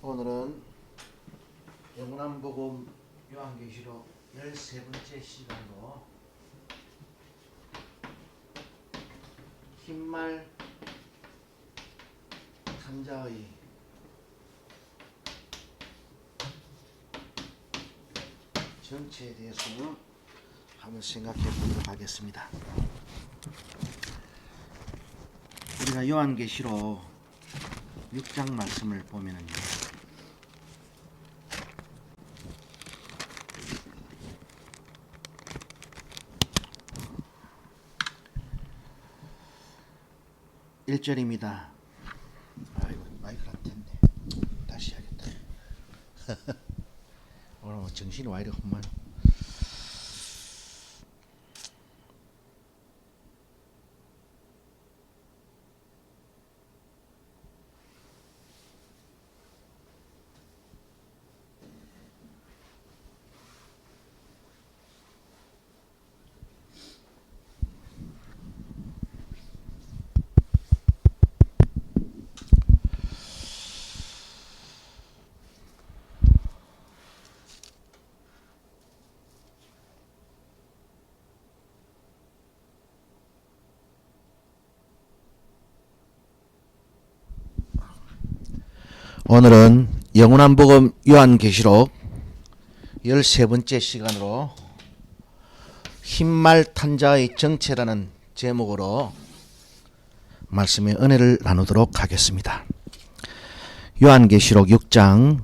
오늘은 영남복음 요한계시록 13번째 시간으로 흰말 탄자의 정체에 대해서 한번 생각해 보도록 하겠습니다. 우리가 요한계시록 6장 말씀을 보면은요, 일절입니다 아이고, 마이크를 안 켰네. 다시 해야겠다. 오늘 정신이 와 이래 험만. 오늘은 영원한복음 요한계시록 13번째 시간으로 흰말 탄자의 정체라는 제목으로 말씀의 은혜를 나누도록 하겠습니다. 요한계시록 6장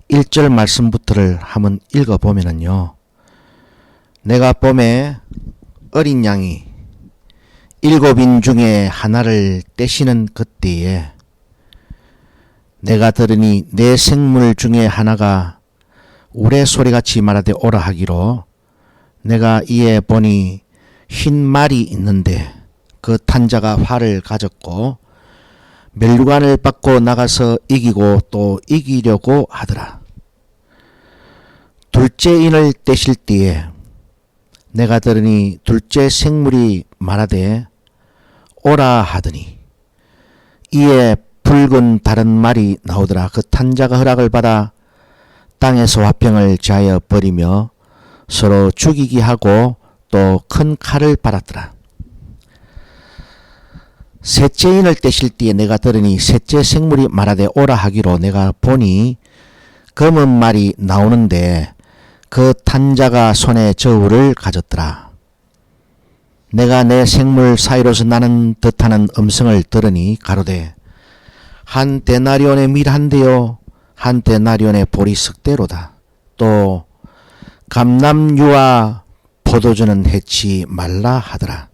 1절 말씀부터를 한번 읽어보면요, 내가 봄에 어린 양이 7인 중에 하나를 떼시는 그때에 내가 들으니 내 생물 중에 하나가 우레소리같이 말하되 오라 하기로, 내가 이에 보니 흰 말이 있는데 그 탄자가 활을 가졌고 멸류관을 받고 나가서 이기고 또 이기려고 하더라. 둘째 인을 떼실 때에 내가 들으니 둘째 생물이 말하되 오라 하더니 이에 붉은 다른 말이 나오더라. 그 탄자가 허락을 받아 땅에서 화병을 제하여 버리며 서로 죽이게 하고 또 큰 칼을 받았더라. 셋째 인을 떼실 때에 내가 들으니 셋째 생물이 말하되 오라 하기로, 내가 보니 검은 말이 나오는데 그 탄자가 손에 저울을 가졌더라. 내가 내 생물 사이로서 나는 듯하는 음성을 들으니 가로되, 한 데나리온의 밀 한 대요, 한 데나리온의 보리 석 대로다. 또 감람유와 포도주는 해치 말라 하더라.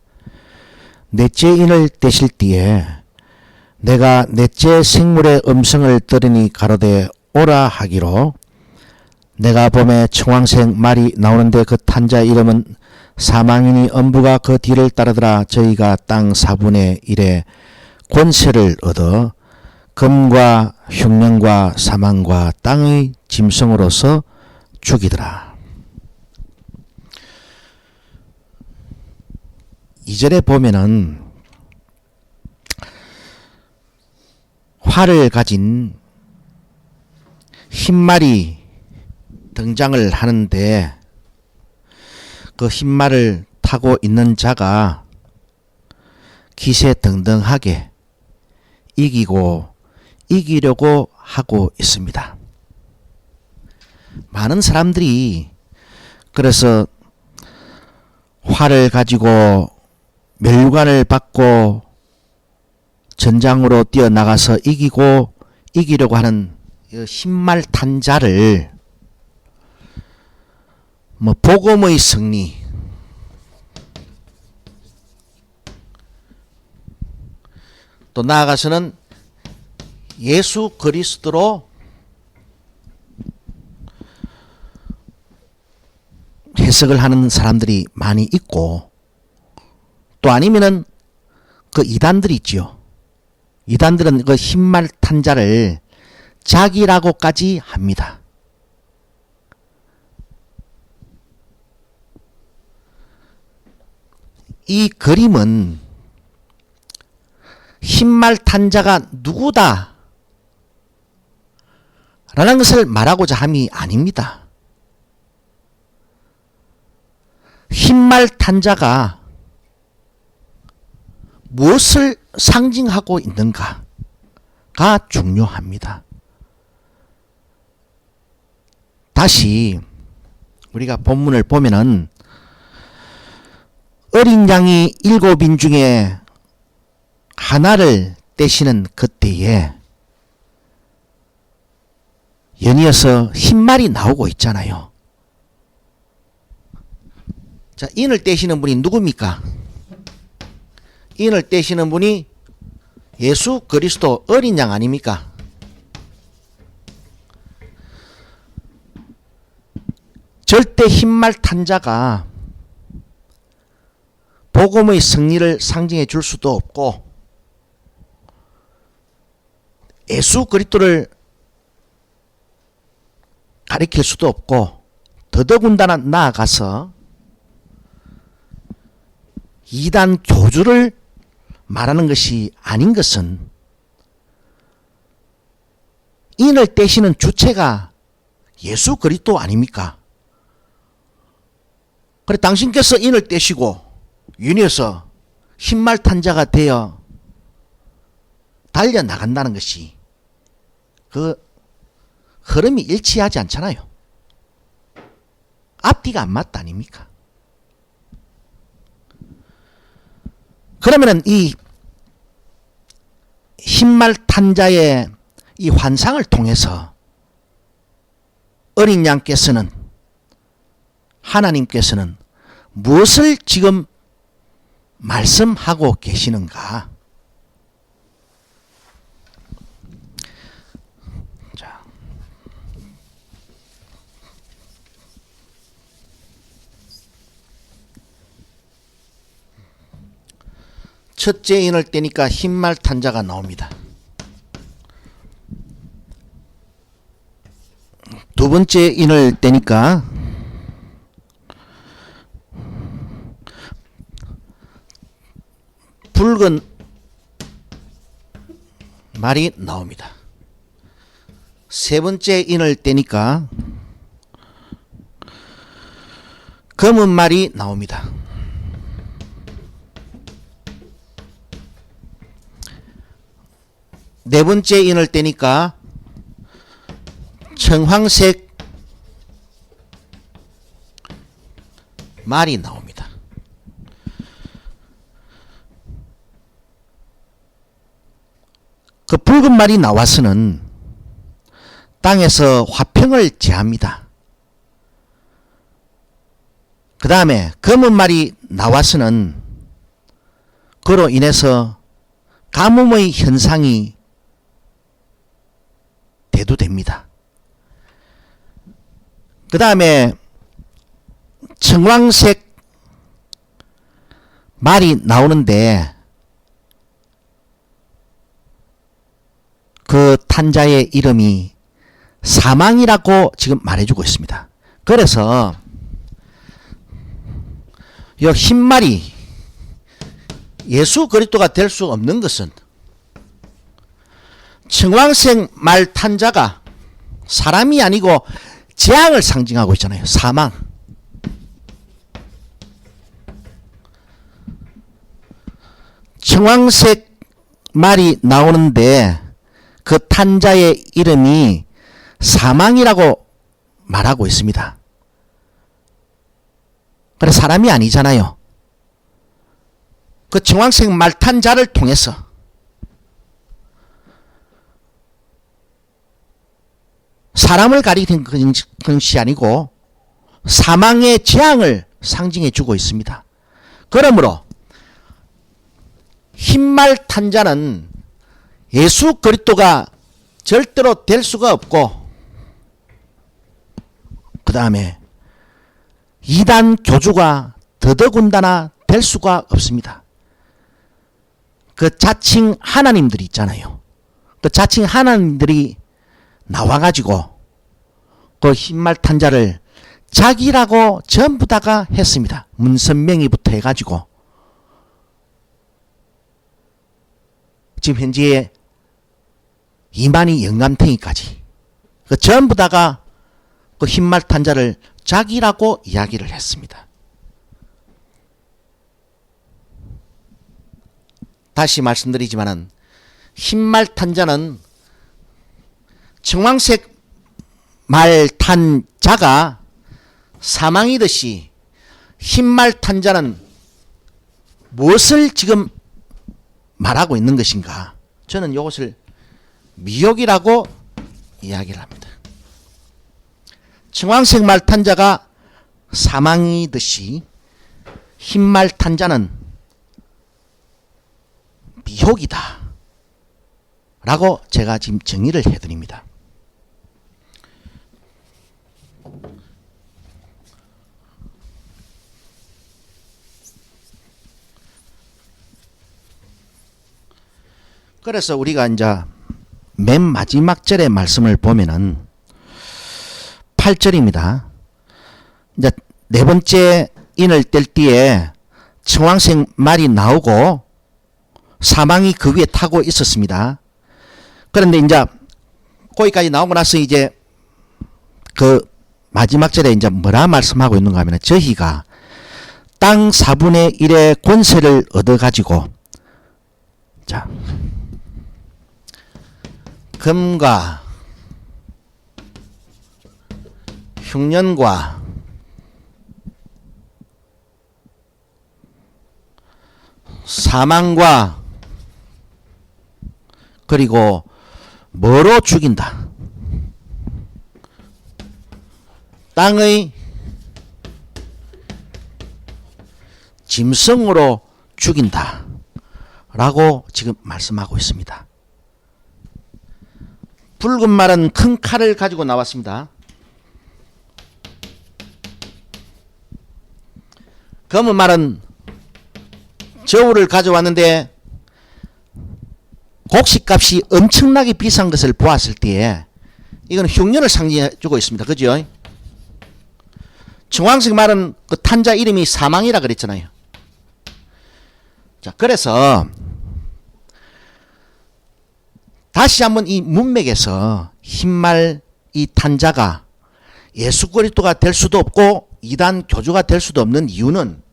넷째 인을 떼실 때에 내가 넷째 생물의 음성을 들으니 가로되 오라 하기로, 내가 봄에 청황색 말이 나오는데 그 탄자 이름은 사망이니 엄부가 그 뒤를 따르더라. 저희가 땅 4분의 1의 권세를 얻어 금과 흉년과 사망과 땅의 짐승으로서 죽이더라. 2절에 보면은 활을 가진 흰말이 등장을 하는데, 그 흰말을 타고 있는 자가 기세등등하게 이기려고 하고 있습니다. 많은 사람들이 그래서 활을 가지고 멸류관을 받고 전장으로 뛰어나가서 이기려고 하는 흰말 탄자를 복음의 승리, 또 나아가서는 예수 그리스도로 해석을 하는 사람들이 많이 있고, 또 아니면은 그 이단들이 있지요. 이단들은 그 흰말 탄자를 자기라고까지 합니다. 이 그림은 흰말 탄자가 누구다 라는 것을 말하고자 함이 아닙니다. 흰말 탄자가 무엇을 상징하고 있는가가 중요합니다. 다시 우리가 본문을 보면은 어린 양이 7인 중에 하나를 떼시는 그때에 연이어서 흰말이 나오고 있잖아요. 자, 인을 떼시는 분이 누굽니까? 인을 떼시는 분이 예수 그리스도 어린 양 아닙니까? 절대 흰말 탄자가 복음의 승리를 상징해 줄 수도 없고 예수 그리스도를 가리킬 수도 없고 더더군다나 나아가서 이단 교주를 말하는 것이 아닌 것은 인을 떼시는 주체가 예수 그리스도 아닙니까? 그래 당신께서 인을 떼시고 윤회에서 흰말 탄자가 되어 달려나간다는 것이 그 흐름이 일치하지 않잖아요. 앞뒤가 안 맞다 아닙니까? 그러면은 이 흰말 탄자의 이 환상을 통해서 어린 양께서는 하나님께서는 무엇을 지금 말씀하고 계시는가? 자, 첫째 인을 떼니까 흰말 탄자가 나옵니다. 두 번째 인을 떼니까 붉은 말이 나옵니다. 세 번째 인을 떼니까 검은 말이 나옵니다. 네 번째 인을 떼니까 청황색 말이 나옵니다. 그 붉은 말이 나와서는 땅에서 화평을 제합니다. 그 다음에 검은 말이 나와서는 그로 인해서 가뭄의 현상이 대두됩니다. 그 다음에 청황색 말이 나오는데 그 탄자의 이름이 사망이라고 지금 말해주고 있습니다. 그래서 이 흰말이 예수 그리스도가 될 수 없는 것은 청황색 말 탄자가 사람이 아니고 재앙을 상징하고 있잖아요. 사망. 청황색 말이 나오는데 그 탄자의 이름이 사망이라고 말하고 있습니다. 그래 사람이 아니잖아요. 그 청황색 말탄자를 통해서 사람을 가리키는 것이 아니고 사망의 재앙을 상징해 주고 있습니다. 그러므로 흰말 탄자는 예수 그리스도가 절대로 될 수가 없고 그 다음에 이단 교주가 더더군다나 될 수가 없습니다. 그 자칭 하나님들이 있잖아요. 그 자칭 하나님들이 나와가지고 그 흰말 탄자를 자기라고 전부 다가 했습니다. 문선명이부터 해가지고 지금 현재 이만희 영감탱이까지 그 전부 다가 그 흰말 탄자를 자기라고 이야기를 했습니다. 다시 말씀드리지만은 흰말 탄자는 청황색 말 탄자가 사망이듯이 흰말 탄자는 무엇을 지금 말하고 있는 것인가? 저는 이것을 미혹이라고 이야기를 합니다. 청황색 말 탄자가 사망이듯이 흰말 탄자는 미혹이다 라고 제가 지금 정의를 해드립니다. 그래서 우리가 이제 맨 마지막 절의 말씀을 보면은 8절입니다. 이제 네 번째 인을 뗄 때에 청황색 말이 나오고 사망이 그 위에 타고 있었습니다. 그런데 이제 거기까지 나오고 나서 이제 그 마지막 절에 이제 뭐라 말씀하고 있는가 하면 저희가 땅 4분의 1의 권세를 얻어가지고 자 금과 흉년과 사망과 그리고 뭐로 죽인다? 땅의 짐승으로 죽인다 라고 지금 말씀하고 있습니다. 붉은 말은 큰 칼을 가지고 나왔습니다. 검은 말은 저울을 가져왔는데 곡식값이 엄청나게 비싼 것을 보았을 때에 이건 흉년을 상징해 주고 있습니다. 그죠? 청황색 말은 그 탄자 이름이 사망이라 그랬잖아요. 자, 그래서 다시 한번 이 문맥에서 흰말 이 탄자가 예수 그리스도가 될 수도 없고 이단 교주가 될 수도 없는 이유는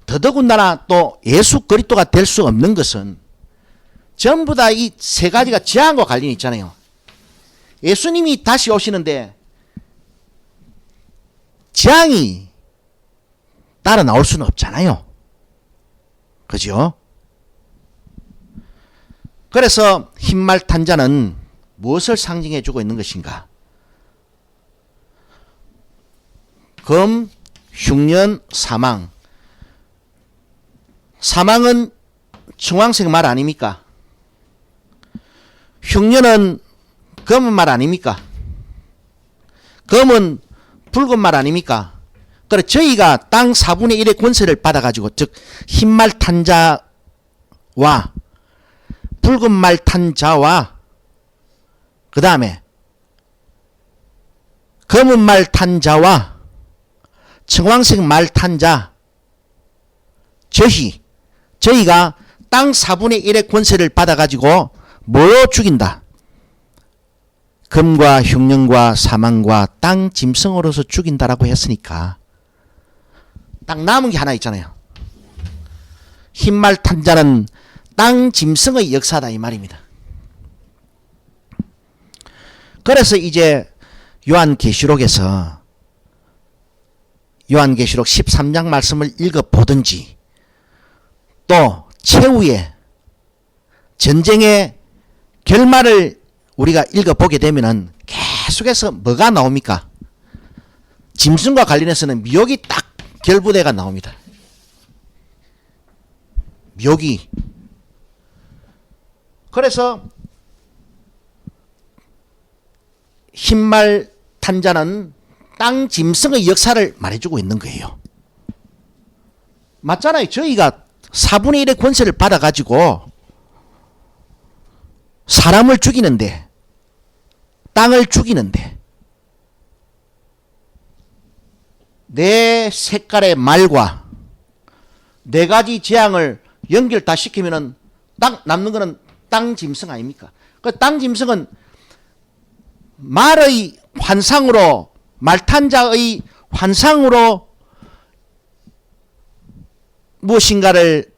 더더군다나 또 예수 그리스도가 될 수 없는 것은 전부 다 이 세 가지가 재앙과 관련이 있잖아요. 예수님이 다시 오시는데 재앙이 따라 나올 수는 없잖아요. 그죠? 그래서 흰말 탄자는 무엇을 상징해 주고 있는 것인가? 검, 흉년, 사망. 사망은 청황색 말 아닙니까? 흉년은 검은 말 아닙니까? 검은 붉은 말 아닙니까? 그래 저희가 땅 4분의 1의 권세를 받아가지고 즉 흰말 탄자와 붉은 말 탄자와 그 다음에 검은 말 탄자와 청황색 말 탄자 저희가 땅 4분의 1의 권세를 받아가지고 뭐로 죽인다? 금과 흉년과 사망과 땅 짐승으로서 죽인다라고 했으니까 딱 남은 게 하나 있잖아요. 흰말 탄자는 땅 짐승의 역사다 이 말입니다. 그래서 이제 요한계시록에서 요한계시록 13장 말씀을 읽어보든지 또 최후의 전쟁의 결말을 우리가 읽어보게 되면은 계속해서 뭐가 나옵니까? 짐승과 관련해서는 미혹이 딱 결부대가 나옵니다. 미혹이. 그래서 흰말 탄자는 땅 짐승의 역사를 말해주고 있는 거예요. 맞잖아요. 저희가 4분의 1의 권세를 받아가지고 사람을 죽이는데 땅을 죽이는데 네 색깔의 말과 네 가지 재앙을 연결 다 시키면은 딱 남는 거는 땅 짐승 아닙니까? 그 땅 짐승은 말의 환상으로, 말탄자의 환상으로 무엇인가를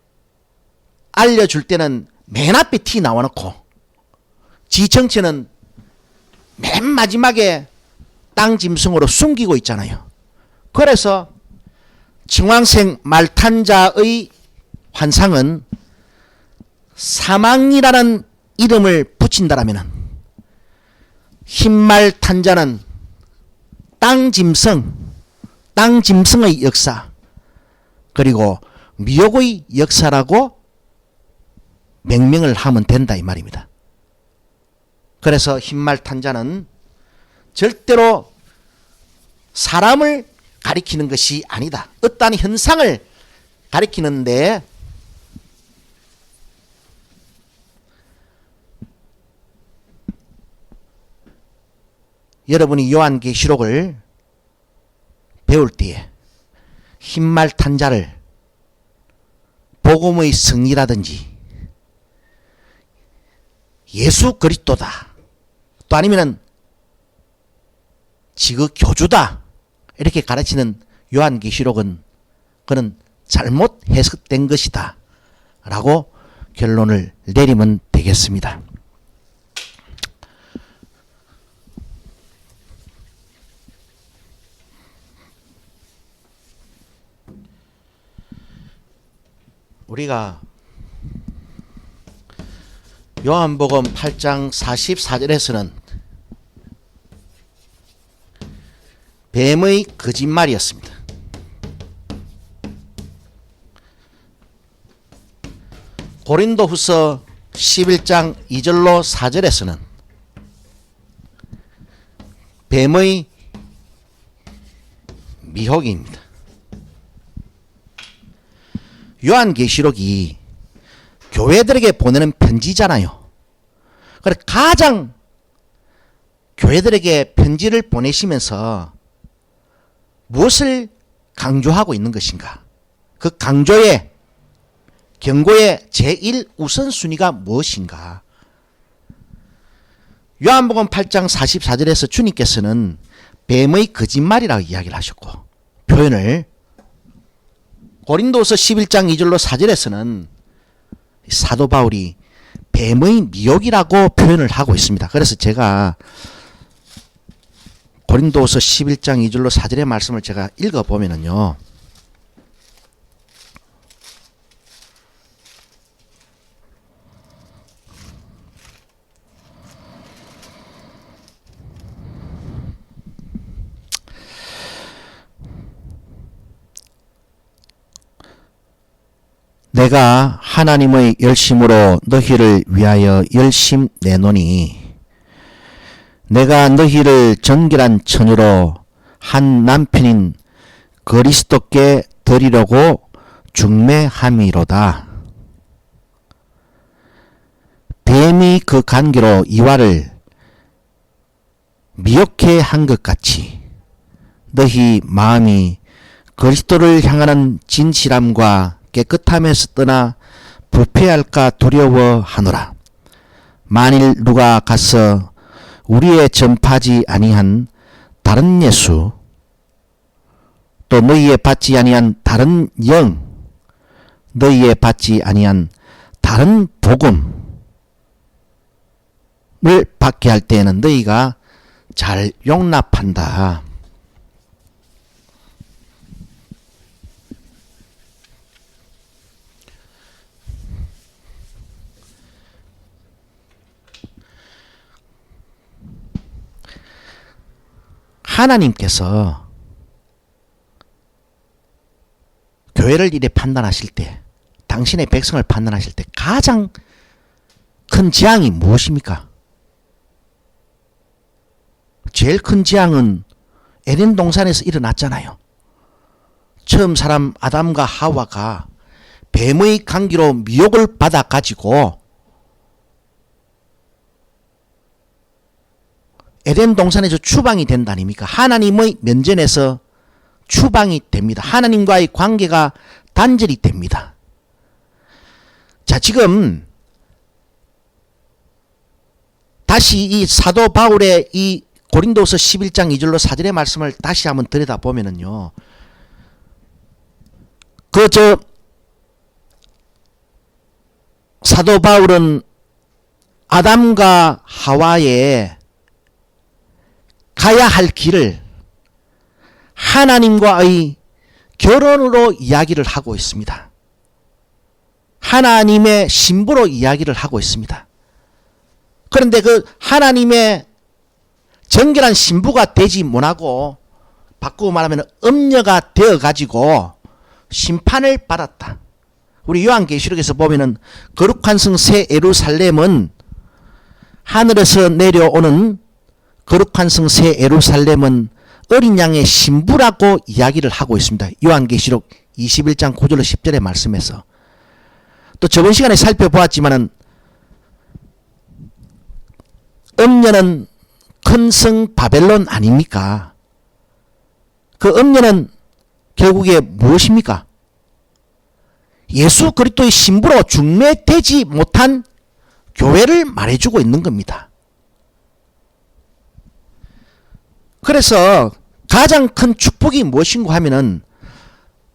알려줄 때는 맨 앞에 티 나와놓고 지 정체는 맨 마지막에 땅 짐승으로 숨기고 있잖아요. 그래서 청왕생 말탄자의 환상은 사망이라는 이름을 붙인다라면 흰말탄자는 땅 짐승의 역사, 그리고 미혹의 역사라고 명명을 하면 된다 이 말입니다. 그래서 흰말탄자는 절대로 사람을 가리키는 것이 아니다. 어떠한 현상을 가리키는데 여러분이 요한계시록을 배울 때에 흰말탄자를 복음의 성리라든지 예수 그리스도다, 또 아니면은 지극 교주다 이렇게 가르치는 요한계시록은 그는 잘못 해석된 것이다 라고 결론을 내리면 되겠습니다. 우리가 요한복음 8장 44절에서는 뱀의 거짓말이었습니다. 고린도후서 11장 2절로 4절에서는 뱀의 미혹입니다. 요한계시록이 교회들에게 보내는 편지잖아요. 그래 가장 교회들에게 편지를 보내시면서 무엇을 강조하고 있는 것인가? 그 강조의 경고의 제1우선순위가 무엇인가? 요한복음 8장 44절에서 주님께서는 뱀의 거짓말이라고 이야기를 하셨고, 표현을 고린도서 11장 2절로 4절에서는 사도 바울이 뱀의 미혹이라고 표현을 하고 있습니다. 그래서 제가 고린도서 11장 2절로 4절의 말씀을 제가 읽어보면요, 내가 하나님의 열심으로 너희를 위하여 열심 내노니 내가 너희를 정결한 처녀로 한 남편인 그리스도께 드리려고 중매함이로다. 뱀이 그 관계로 이와를 미혹해 한 것 같이 너희 마음이 그리스도를 향하는 진실함과 깨끗함에서 떠나 부패할까 두려워하노라. 만일 누가 가서 우리의 전파지 아니한 다른 예수, 또 너희의 받지 아니한 다른 영, 너희의 받지 아니한 다른 복음을 받게 할 때에는 너희가 잘 용납한다. 하나님께서 교회를 이래 판단하실 때, 당신의 백성을 판단하실 때 가장 큰 재앙이 무엇입니까? 제일 큰 재앙은 에덴 동산에서 일어났잖아요. 처음 사람 아담과 하와가 뱀의 관계로 미혹을 받아 가지고 에덴 동산에서 추방이 된다 아닙니까? 하나님의 면전에서 추방이 됩니다. 하나님과의 관계가 단절이 됩니다. 자, 지금 다시 이 사도 바울의 이 고린도서 11장 2절로 4절의 말씀을 다시 한번 들여다보면은요. 사도 바울은 아담과 하와의 가야 할 길을 하나님과의 결혼으로 이야기를 하고 있습니다. 하나님의 신부로 이야기를 하고 있습니다. 그런데 그 하나님의 정결한 신부가 되지 못하고 바꾸고 말하면 음녀가 되어가지고 심판을 받았다. 우리 요한계시록에서 보면은 거룩한 성 새 예루살렘은 하늘에서 내려오는 거룩한 성 새 예루살렘은 어린 양의 신부라고 이야기를 하고 있습니다. 요한계시록 21장 9절로 10절의 말씀에서. 또 저번 시간에 살펴보았지만은 음녀는 큰 성 바벨론 아닙니까? 그 음녀는 결국에 무엇입니까? 예수 그리스도의 신부로 중매되지 못한 교회를 말해주고 있는 겁니다. 그래서 가장 큰 축복이 무엇인가 하면은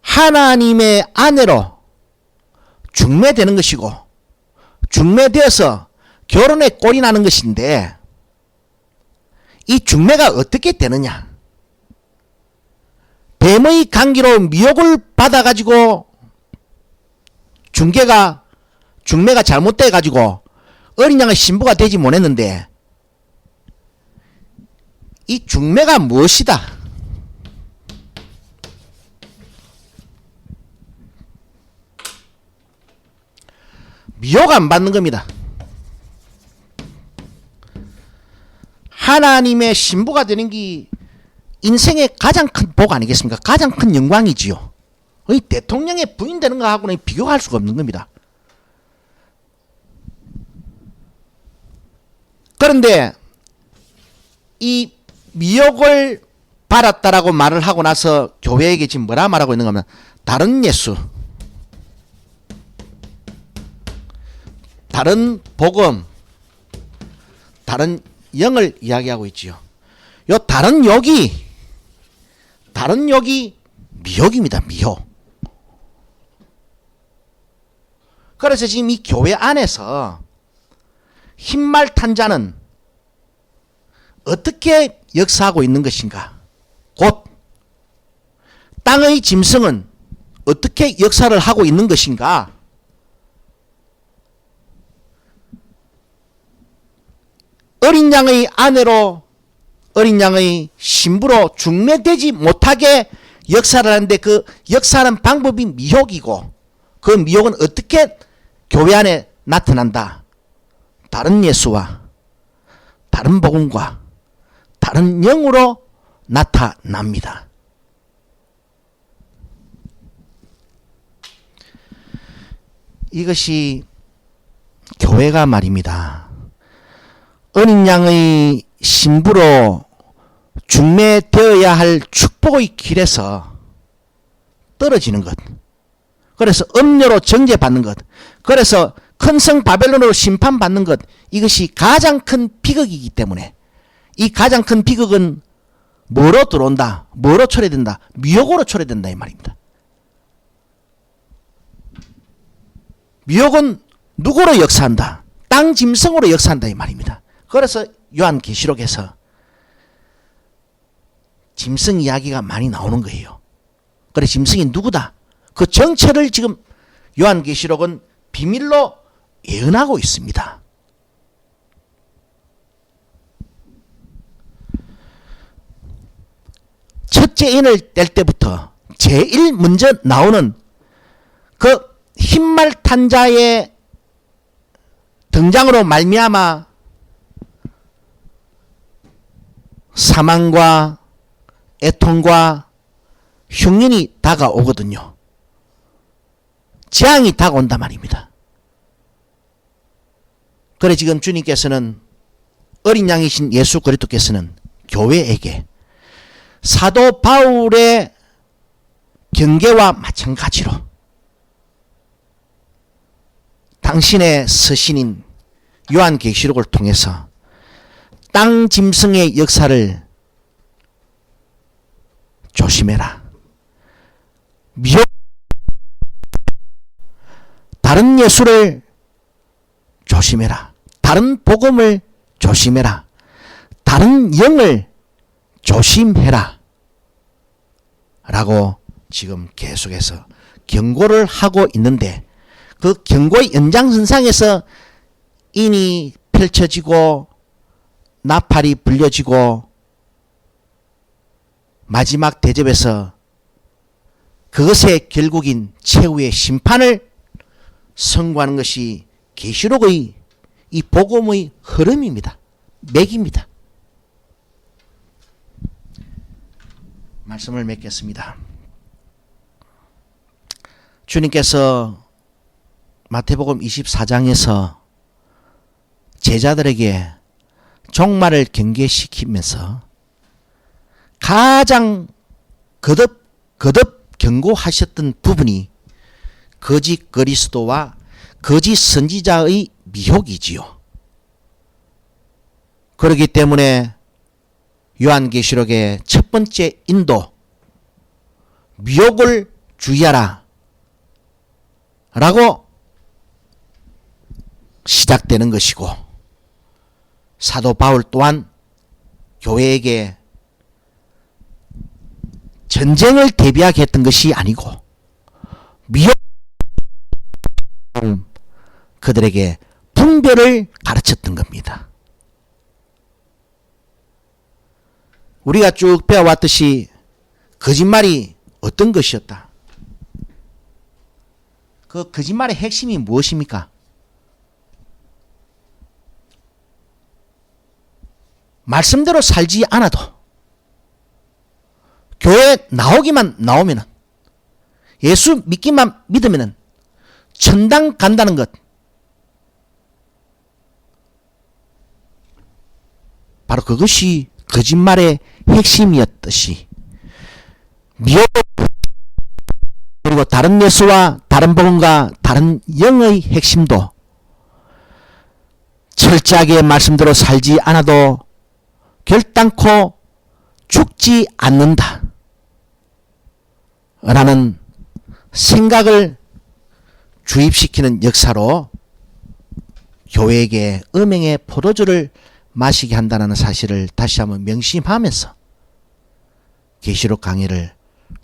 하나님의 아내로 중매되는 것이고 중매되어서 결혼에 꼴이 나는 것인데 이 중매가 어떻게 되느냐? 뱀의 관계로 미혹을 받아가지고 중매가 잘못돼가지고 어린 양의 신부가 되지 못했는데 이 중매가 무엇이다? 미혹 안 받는 겁니다. 하나님의 신부가 되는 게 인생의 가장 큰 복 아니겠습니까? 가장 큰 영광이지요. 이 대통령의 부인 되는 거하고는 비교할 수가 없는 겁니다. 그런데 이 미혹을 받았다라고 말을 하고 나서 교회에게 지금 뭐라 말하고 있는가 하면 다른 예수, 다른 복음, 다른 영을 이야기하고 있지요. 요 다른 욕이 미혹입니다. 미혹. 그래서 지금 이 교회 안에서 흰말 탄 자는 어떻게 역사하고 있는 것인가? 곧 땅의 짐승은 어떻게 역사를 하고 있는 것인가? 어린 양의 아내로 어린 양의 신부로 중매되지 못하게 역사를 하는데 그 역사하는 방법이 미혹이고 그 미혹은 어떻게 교회 안에 나타난다? 다른 예수와 다른 복음과 다른 영으로 나타납니다. 이것이 교회가 말입니다. 어린 양의 신부로 중매되어야 할 축복의 길에서 떨어지는 것. 그래서 음료로 정죄받는 것. 그래서 큰 성 바벨론으로 심판받는 것. 이것이 가장 큰 비극이기 때문에 이 가장 큰 비극은 뭐로 들어온다? 뭐로 초래된다? 미혹으로 초래된다 이 말입니다. 미혹은 누구로 역사한다? 땅 짐승으로 역사한다 이 말입니다. 그래서 요한계시록에서 짐승 이야기가 많이 나오는 거예요. 그래 짐승이 누구다? 그 정체를 지금 요한계시록은 비밀로 예언하고 있습니다. 첫째 인을 뗄 때부터 제일 먼저 나오는 그 흰말 탄 자의 등장으로 말미암아 사망과 애통과 흉년이 다가오거든요. 재앙이 다가온단 말입니다. 그래 지금 주님께서는 어린 양이신 예수 그리스도께서는 교회에게 사도 바울의 경계와 마찬가지로 당신의 서신인 요한계시록을 통해서 땅 짐승의 역사를 조심해라. 미혹, 다른 예수를 조심해라. 다른 복음을 조심해라. 다른 영을 조심해라. 라고 지금 계속해서 경고를 하고 있는데, 그 경고의 연장선상에서 인이 펼쳐지고 나팔이 불려지고 마지막 대접에서 그것의 결국인 최후의 심판을 선고하는 것이 계시록의 이 복음의 흐름입니다. 맥입니다. 말씀을 맺겠습니다. 주님께서 마태복음 24장에서 제자들에게 종말을 경계시키면서 가장 거듭 경고하셨던 부분이 거짓 그리스도와 거짓 선지자의 미혹이지요. 그렇기 때문에 요한계시록의 첫 번째 인도, 미혹을 주의하라 라고 시작되는 것이고, 사도 바울 또한 교회에게 전쟁을 대비하게 했던 것이 아니고 미혹, 그들에게 분별을 가르쳤던 겁니다. 우리가 쭉 배워왔듯이 거짓말이 어떤 것이었다. 그 거짓말의 핵심이 무엇입니까? 말씀대로 살지 않아도 교회에 나오면은 예수 믿기만 믿으면은 천당 간다는 것, 바로 그것이 거짓말의 핵심이었듯이, 미혹, 그리고 다른 예수와 다른 복음과 다른 영의 핵심도 철저하게 말씀대로 살지 않아도 결단코 죽지 않는다 라는 생각을 주입시키는 역사로 교회에게 음행의 포도주를 마시게 한다는 사실을 다시 한번 명심하면서 계시록 강의를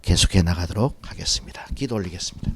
계속해 나가도록 하겠습니다. 기도 올리겠습니다.